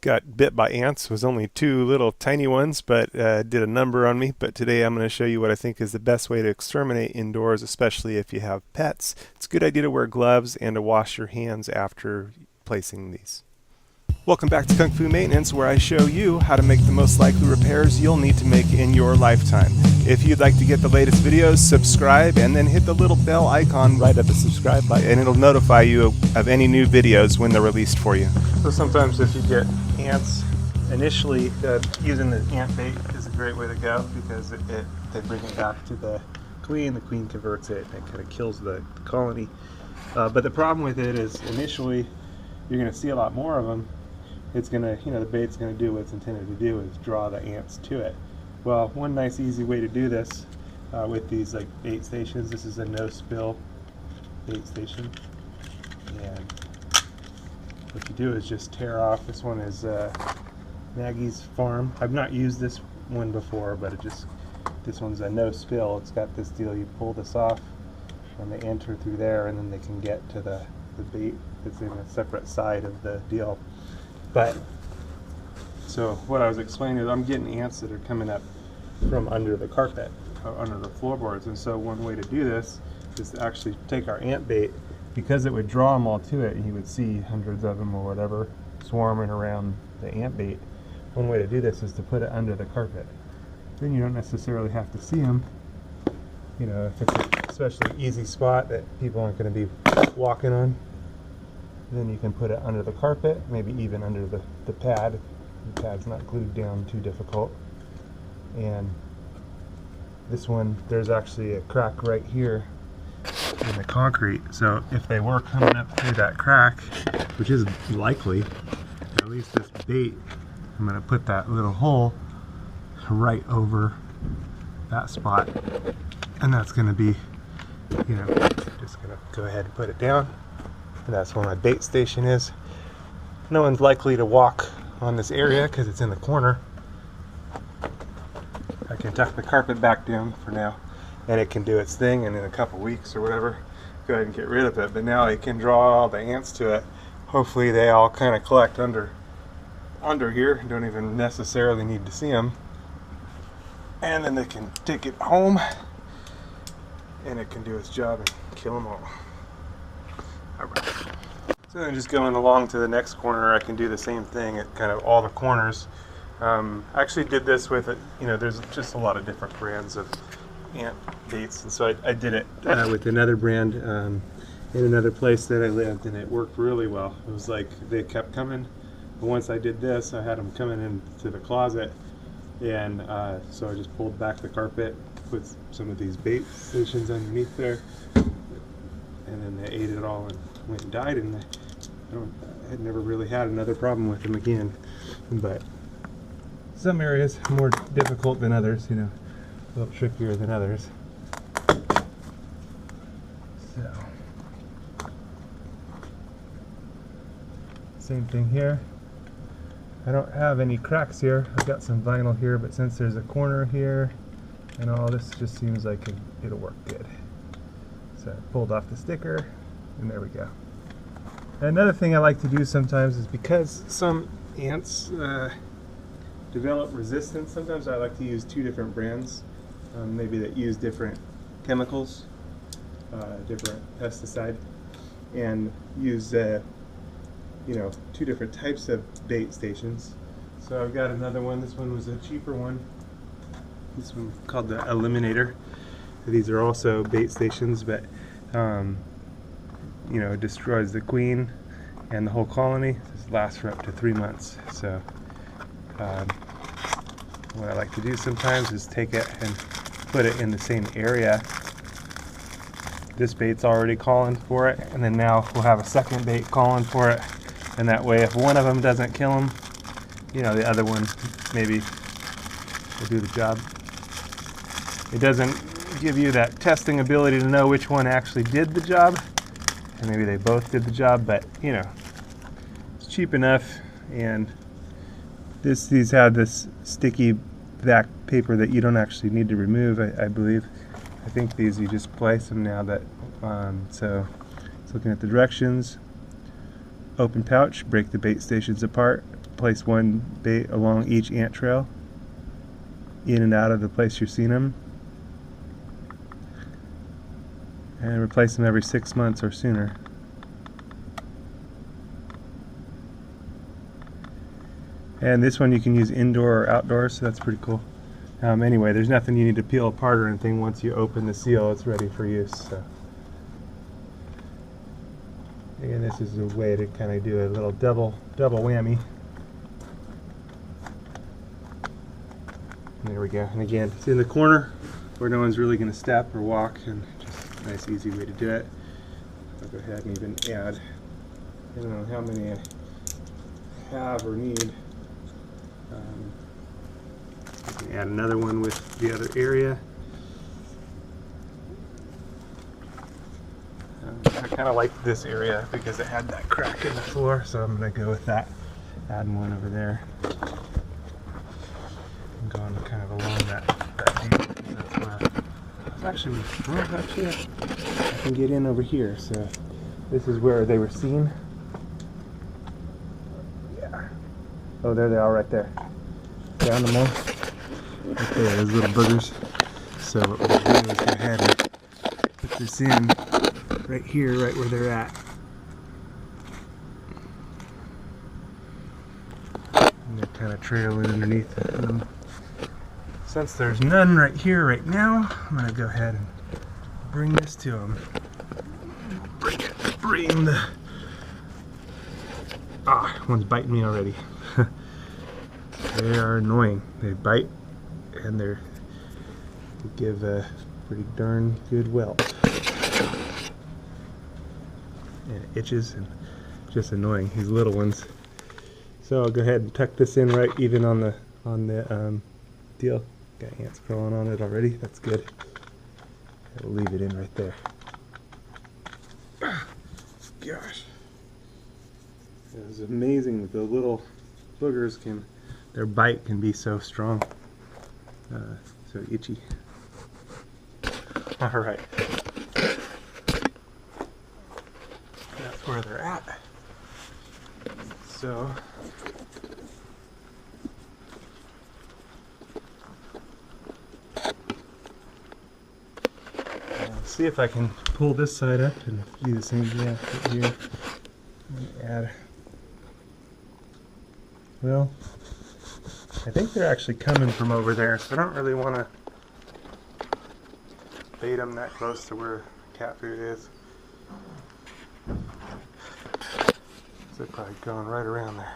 got bit by ants. It was only two little tiny ones, but did a number on me. But today I'm going to show you what I think is the best way to exterminate indoors, especially if you have pets. It's a good idea to wear gloves and to wash your hands after placing these. Welcome back to Kung Fu Maintenance, where I show you how to make the most likely repairs you'll need to make in your lifetime. If you'd like to get the latest videos, subscribe and then hit the little bell icon right at the subscribe button, and it'll notify you of any new videos when they're released for you. So sometimes if you get ants, initially using the ant bait is a great way to go, because they bring it back to the queen converts it, and it kind of kills the colony. But the problem with it is initially you're going to see a lot more of them. It's going to, the bait's going to do what it's intended to do, is draw the ants to it. Well, one nice easy way to do this with these like bait stations, this is a no-spill bait station, and what you do is just tear off. This one is Maggie's Farm. I've not used this one before, but this one's a no-spill. It's got this deal, you pull this off and they enter through there, and then they can get to the bait that's in a separate side of the deal. But so what I was explaining is I'm getting ants that are coming up from under the carpet, under the floorboards, and so one way to do this is to actually take our ant bait, because it would draw them all to it, and you would see hundreds of them or whatever swarming around the ant bait. One way to do this is to put it under the carpet. Then you don't necessarily have to see them. If it's an especially easy spot that people aren't going to be walking on, then you can put it under the carpet, maybe even under the pad. The pad's not glued down too difficult. And this one, there's actually a crack right here in the concrete. So if they were coming up through that crack, which is likely, at least this bait, I'm going to put that little hole right over that spot. And that's going to be, just going to go ahead and put it down. And that's where my bait station is. No one's likely to walk on this area because it's in the corner. I can tuck the carpet back down for now, and it can do its thing, and in a couple weeks or whatever, go ahead and get rid of it. But now it can draw all the ants to it. Hopefully they all kind of collect under here, don't even necessarily need to see them. And then they can take it home, and it can do its job and kill them all. Alright. So then just going along to the next corner, I can do the same thing at kind of all the corners. I actually did this with there's just a lot of different brands of ant baits, and so I did it with another brand in another place that I lived, and it worked really well. It was like they kept coming, but once I did this, I had them coming into the closet, and so I just pulled back the carpet, put some of these bait stations underneath there, and then they ate it all and went and died, and I had never really had another problem with them again. But some areas are more difficult than others, a little trickier than others. So same thing here. I don't have any cracks here. I've got some vinyl here, but since there's a corner here and all, this just seems like it'll work good. So I pulled off the sticker, and there we go. Another thing I like to do sometimes is, because some ants develop resistance, sometimes I like to use two different brands, maybe that use different chemicals, different pesticide, and use two different types of bait stations. So I've got another one. This one was a cheaper one. This one's called the Eliminator. These are also bait stations, but it destroys the queen and the whole colony. This lasts for up to 3 months. So what I like to do sometimes is take it and put it in the same area. This bait's already calling for it, and then now we'll have a second bait calling for it, and that way if one of them doesn't kill them, the other one maybe will do the job. It doesn't give you that testing ability to know which one actually did the job, and maybe they both did the job, but it's cheap enough. And these have this sticky back paper that you don't actually need to remove, I believe. I think these, you just place them now. That so it's looking at the directions. Open pouch, break the bait stations apart, place one bait along each ant trail, in and out of the place you're seeing them, and replace them every 6 months or sooner. And this one you can use indoor or outdoors, so that's pretty cool. Anyway, there's nothing you need to peel apart or anything. Once you open the seal, it's ready for use. So, again, this is a way to kind of do a little double whammy. And there we go. And again, it's in the corner where no one's really going to step or walk, and just a nice, easy way to do it. I'll go ahead and even add, I don't know how many I have or need. I can add another one with the other area. I kind of like this area because it had that crack in the floor, so I'm going to go with that. Adding one over there. I'm going kind of along that deep. That's where actually, I can get in over here. So this is where they were seen. Yeah. Oh, there they are, right there. Found them all. Right there, those little boogers. So what we'll do is go ahead and put this in right here, right where they're at. And they're kind of trailing underneath them. Since there's none right here right now, I'm going to go ahead and bring this to them. Bring the... one's biting me already. They are annoying. They bite, and they give a pretty darn good whelp. And it itches and just annoying. These little ones. So I'll go ahead and tuck this in right even on the deal. Got ants crawling on it already. That's good. We'll leave it in right there. Gosh, it was amazing that the little boogers their bite can be so strong, so itchy. All right, that's where they're at. So. See if I can pull this side up and do the same thing here. Add. Well, I think they're actually coming from over there, so I don't really want to bait them that close to where cat food is. So they're probably going right around there.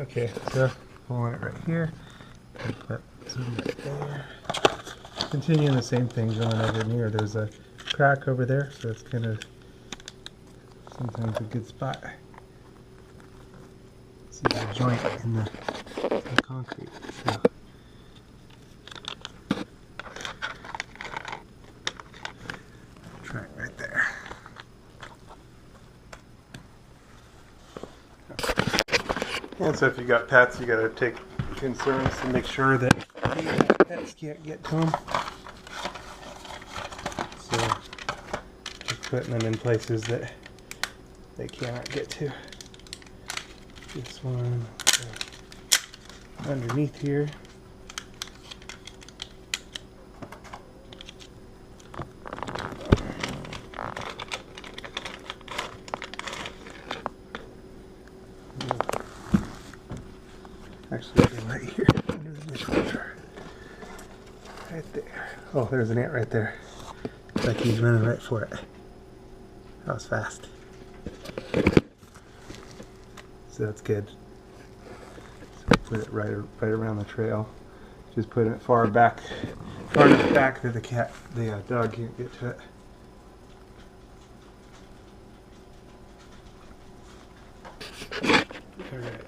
Okay, so pulling it right here. Put some right there. Continuing the same thing going over near. There's a crack over there, so it's kind of sometimes a good spot. See the joint in the concrete. So. Track right there. And so if you got pets, you got to take concerns to make sure that pets can't get to them. So just putting them in places that they cannot get to. This one underneath here. Actually, right here under the dishwasher. Right there. Oh, there's an ant right there. Looks like he's running right for it. That was fast. So that's good. So put it right around the trail. Just putting it far enough back that the dog can't get to it. Alright.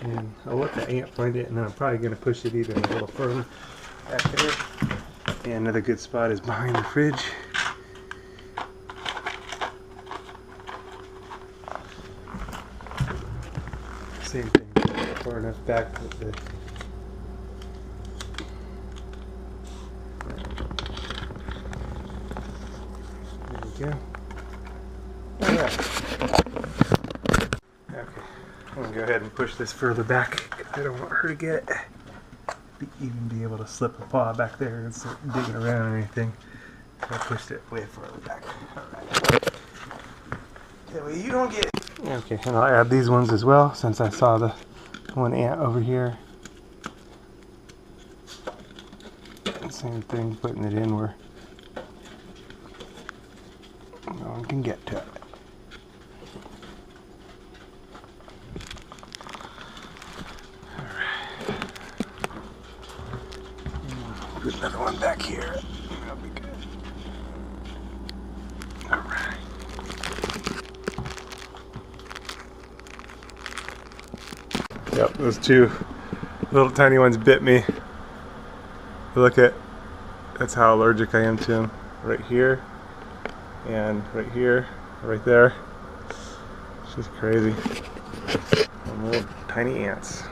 And I'll let the ant find it, and then I'm probably going to push it even a little further back there. And another good spot is behind the fridge. Same thing, far enough back that the there we go. Alright. Okay. I'm gonna go ahead and push this further back. I don't want her to get even be able to slip a paw back there and start digging around or anything. I pushed it way further back. Alright. That way you don't get it. Okay, and I'll add these ones as well since I saw the one ant over here. Same thing, putting it in where no one can get to it. Put another one back here. That'll be good. Alright. Yep, those two little tiny ones bit me. Look at, that's how allergic I am to them. Right here, and right here, right there. It's just crazy. Little tiny ants.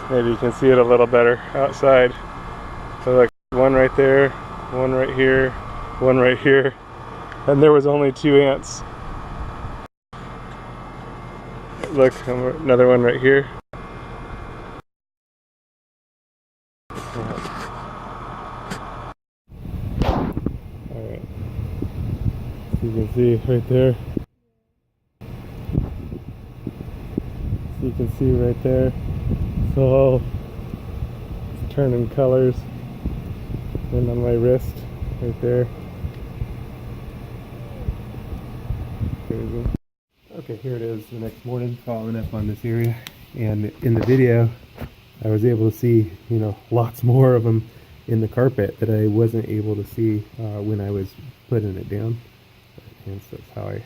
Maybe you can see it a little better outside. So like one right there, one right here, one right here, and there was only 2 ants. Look, another one right here. Alright, so you can see right there. So you can see right there. So it's turning colors. And on my wrist, right there. Crazy. Okay, here it is the next morning, following up on this area. And in the video, I was able to see, you know, lots more of them in the carpet that I wasn't able to see when I was putting it down. And so that's how I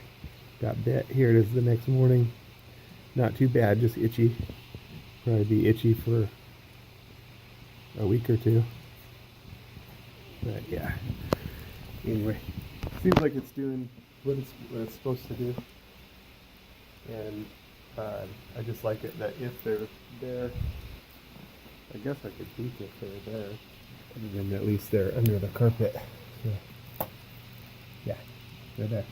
got bit. Here it is the next morning. Not too bad, just itchy. Probably be itchy for a week or two. But yeah, anyway, seems like it's doing what it's supposed to do, and I just like it that if they're there, I guess I could peek if they're there, and then at least they're under the carpet. So, yeah, they're there.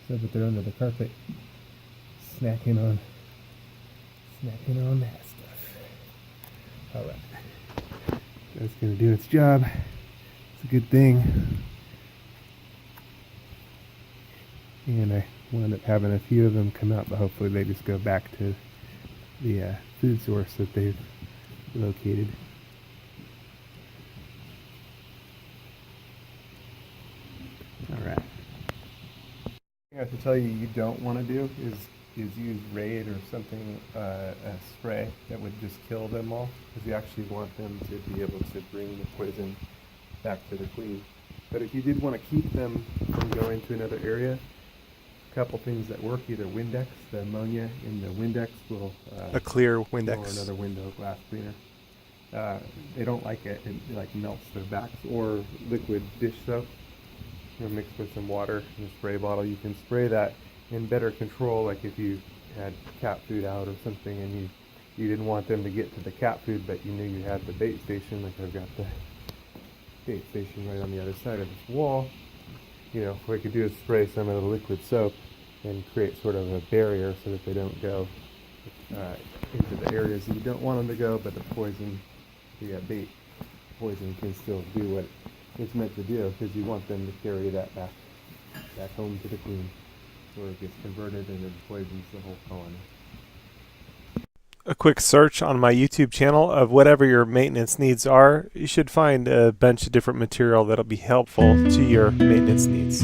So that they're under the carpet, snacking on that stuff. All right, that's gonna do its job. It's a good thing. And I wound up having a few of them come out, but hopefully they just go back to the food source that they've located. Alright. I have to tell you don't want to do is use Raid or something, a spray that would just kill them all, because you actually want them to be able to bring the poison back to the queen. But if you did want to keep them from going to another area, a couple things that work: either Windex, the ammonia in the Windex will a clear Windex, or another window glass cleaner. They don't like it; it like melts their backs. Or liquid dish soap, mixed with some water in a spray bottle. You can spray that in better control. Like if you had cat food out or something, and you didn't want them to get to the cat food, but you knew you had the bait station. Like I've got the bait station right on the other side of this wall. You know, what you could do is spray some of the liquid soap and create sort of a barrier so that they don't go into the areas that you don't want them to go, but the poison, the bait poison, can still do what it's meant to do, because you want them to carry that back home to the queen, where it gets converted and it poisons the whole colony. A quick search on my YouTube channel of whatever your maintenance needs are, you should find a bunch of different material that'll be helpful to your maintenance needs.